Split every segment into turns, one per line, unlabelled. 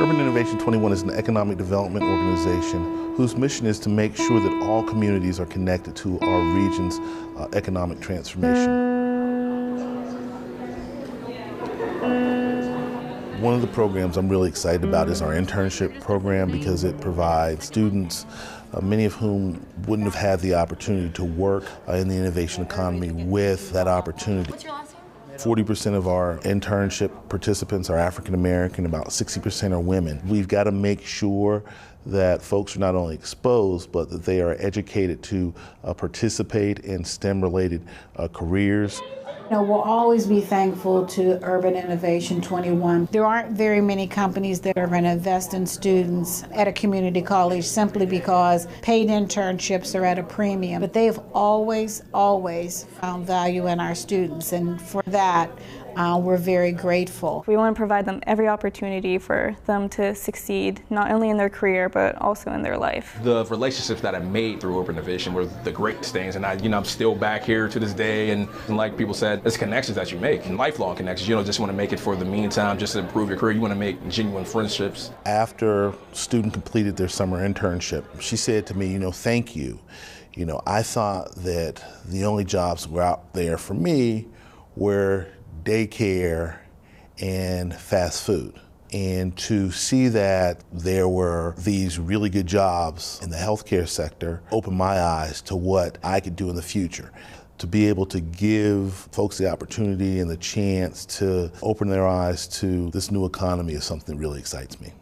Urban Innovation21 is an economic development organization whose mission is to make sure that all communities are connected to our region's economic transformation. One of the programs I'm really excited about is our internship program because it provides students, many of whom wouldn't have had the opportunity to work in the innovation economy with that opportunity. 40% of our internship participants are African American, about 60% are women. We've got to make sure that folks are not only exposed, but that they are educated to participate in STEM-related careers.
We'll always be thankful to Urban Innovation21. There aren't very many companies that are going to invest in students at a community college simply because paid internships are at a premium. But they have always found value in our students, and for that, we're very grateful.
We want to provide them every opportunity for them to succeed, not only in their career, but also in their life.
The relationships that I made through Urban Innovation were the greatest things, and I'm still back here to this day, and like people said, it's connections that you make, and lifelong connections. You don't just want to make it for the meantime, just to improve your career. You want to make genuine friendships.
After a student completed their summer internship, she said to me, thank you. I thought that the only jobs were out there for me were daycare and fast food. And to see that there were these really good jobs in the healthcare sector opened my eyes to what I could do in the future. To be able to give folks the opportunity and the chance to open their eyes to this new economy is something that really excites me.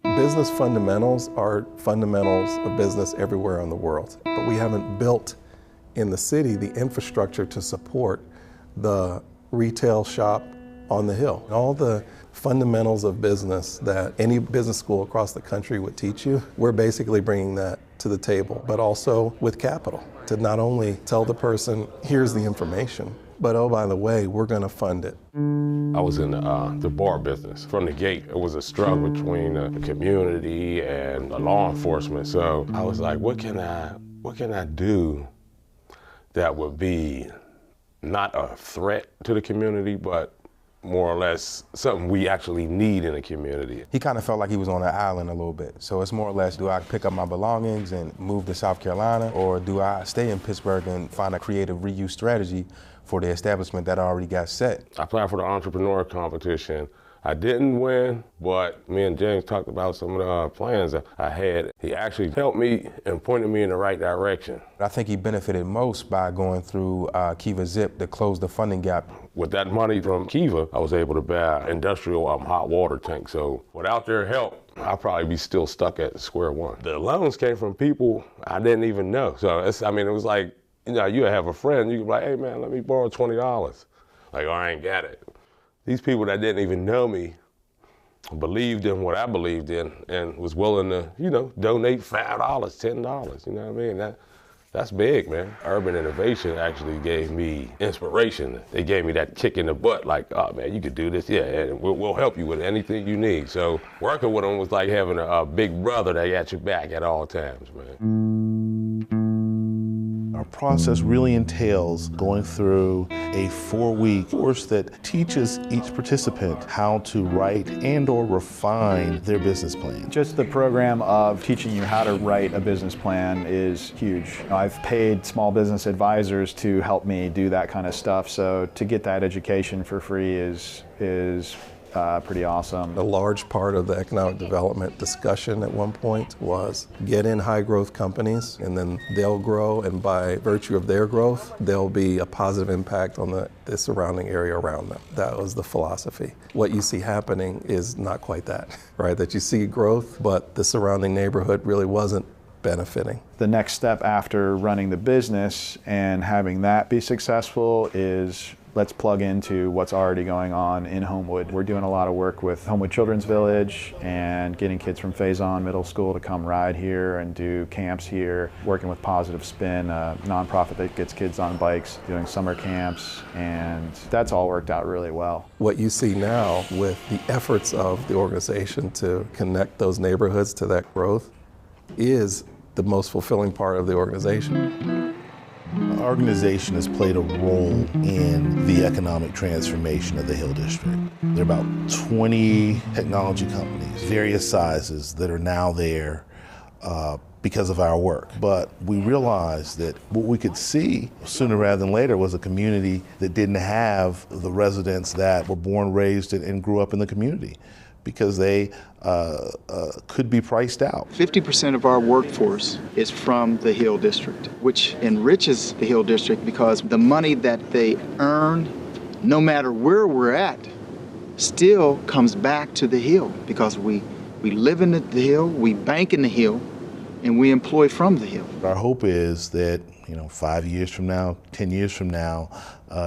Business fundamentals are fundamentals of business everywhere in the world, but we haven't built in the city the infrastructure to support the retail shop on the hill. All the fundamentals of business that any business school across the country would teach you, we're basically bringing that to the table, but also with capital to not only tell the person, here's the information, but oh, by the way, we're going to fund it.
I was in the bar business. From the gate, it was a struggle between the community and the law enforcement. So I was like, what can I do that would be not a threat to the community, but more or less something we actually need in a community.
He kind of felt like he was on an island a little bit. So it's more or less, do I pick up my belongings and move to South Carolina, or do I stay in Pittsburgh and find a creative reuse strategy for the establishment that I already got set?
I applied for the entrepreneur competition. I didn't win, but me and James talked about some of the plans that I had. He actually helped me and pointed me in the right direction.
I think he benefited most by going through Kiva Zip to close the funding gap.
With that money from Kiva, I was able to buy an industrial hot water tank. So without their help, I'd probably be still stuck at square one. The loans came from people I didn't even know. So it was like, you have a friend, you can be like, hey man, let me borrow $20. Like, oh, I ain't got it. These people that didn't even know me believed in what I believed in and was willing to, donate $5, $10, you know what I mean? That's big, man. Urban Innovation actually gave me inspiration. They gave me that kick in the butt, like, oh man, you could do this, yeah, and we'll help you with anything you need. So working with them was like having a big brother that got your back at all times, man.
Our process really entails going through a 4-week course that teaches each participant how to write and/or refine their business plan.
Just the program of teaching you how to write a business plan is huge. I've paid small business advisors to help me do that kind of stuff, so to get that education for free is pretty awesome.
A large part of the economic development discussion at one point was get in high growth companies and then they'll grow, and by virtue of their growth, there'll be a positive impact on the surrounding area around them. That was the philosophy. What you see happening is not quite that, right? That you see growth, but the surrounding neighborhood really wasn't benefiting.
The next step after running the business and having that be successful is let's plug into what's already going on in Homewood. We're doing a lot of work with Homewood Children's Village and getting kids from Faison Middle School to come ride here and do camps here, working with Positive Spin, a nonprofit that gets kids on bikes, doing summer camps, and that's all worked out really well.
What you see now with the efforts of the organization to connect those neighborhoods to that growth is the most fulfilling part of the organization.
organization has played a role in the economic transformation of the Hill District. There are about 20 technology companies, various sizes, that are now there because of our work. But we realized that what we could see sooner rather than later was a community that didn't have the residents that were born, raised, and grew up in the community, because they could be priced out.
50% of our workforce is from the Hill District, which enriches the Hill District because the money that they earn, no matter where we're at, still comes back to the Hill, because we live in the Hill, we bank in the Hill, and we employ from the Hill.
Our hope is that 5 years from now, 10 years from now,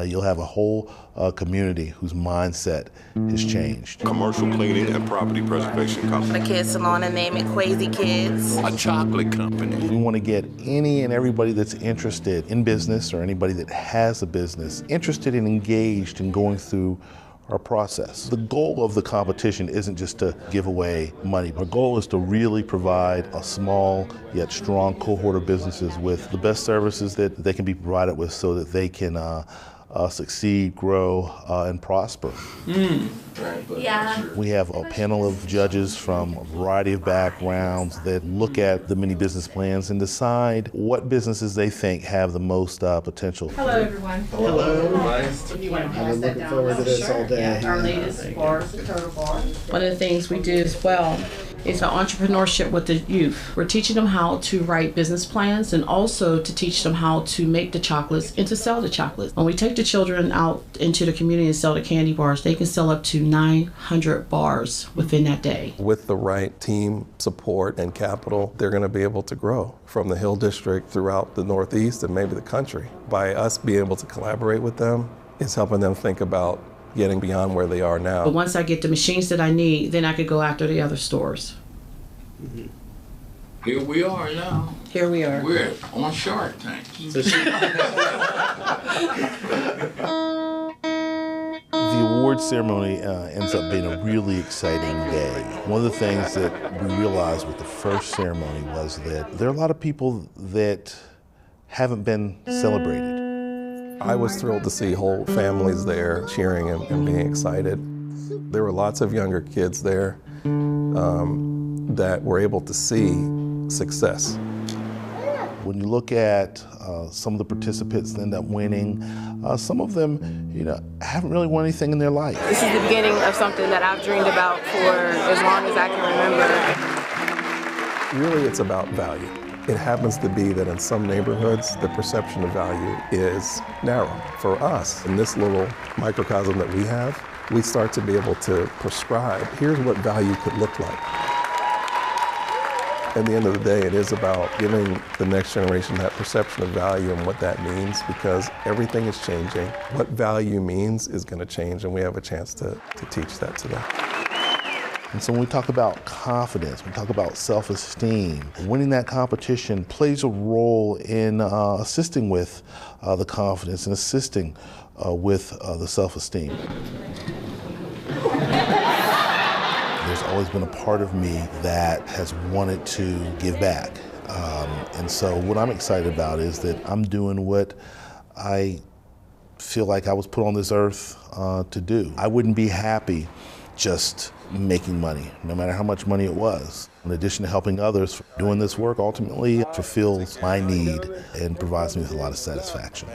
you'll have a whole community whose mindset has changed.
Commercial cleaning and property preservation company.
A kid salon and name it Quasi Kids.
A chocolate company.
We want to get any and everybody that's interested in business, or anybody that has a business, interested and engaged in going through our process. The goal of the competition isn't just to give away money. Our goal is to really provide a small yet strong cohort of businesses with the best services that they can be provided with, so that they can succeed, grow, and prosper.
Yeah.
We have a panel of judges from a variety of backgrounds that look at the mini business plans and decide what businesses they think have the most potential.
Hello, everyone.
Hello. Nice.
If you want to pass
I've been
that
looking
down.
forward to this all day.
Yeah, our latest bars, the turtle bar. One of the things we do as well is entrepreneurship with the youth. We're teaching them how to write business plans, and also to teach them how to make the chocolates and to sell the chocolates. When we take the children out into the community and sell the candy bars, they can sell up to 900 bars within that day.
With the right team support and capital, they're going to be able to grow from the Hill District throughout the Northeast and maybe the country. By us being able to collaborate with them, it's helping them think about getting beyond where they are now.
But once I get the machines that I need, then I could go after the other stores.
Mm-hmm.
Here we are now.
Here we are.
We're on Shark Tank.
The award ceremony ends up being a really exciting day. One of the things that we realized with the first ceremony was that there are a lot of people that haven't been celebrated.
I was thrilled to see whole families there cheering and being excited. There were lots of younger kids there that were able to see success.
When you look at some of the participants that end up winning, some of them, haven't really won anything in their life.
This is the beginning of something that I've dreamed about for as long as I can remember.
Really, it's about value. It happens to be that in some neighborhoods, the perception of value is narrow. For us, in this little microcosm that we have, we start to be able to prescribe, here's what value could look like. At the end of the day, it is about giving the next generation that perception of value and what that means, because everything is changing. What value means is going to change, and we have a chance to teach that to them.
And so when we talk about confidence, we talk about self-esteem, winning that competition plays a role in assisting with the confidence and assisting with the self-esteem. There's always been a part of me that has wanted to give back. And so what I'm excited about is that I'm doing what I feel like I was put on this earth to do. I wouldn't be happy just making money, no matter how much money it was. In addition to helping others, doing this work ultimately fulfills my need and provides me with a lot of satisfaction.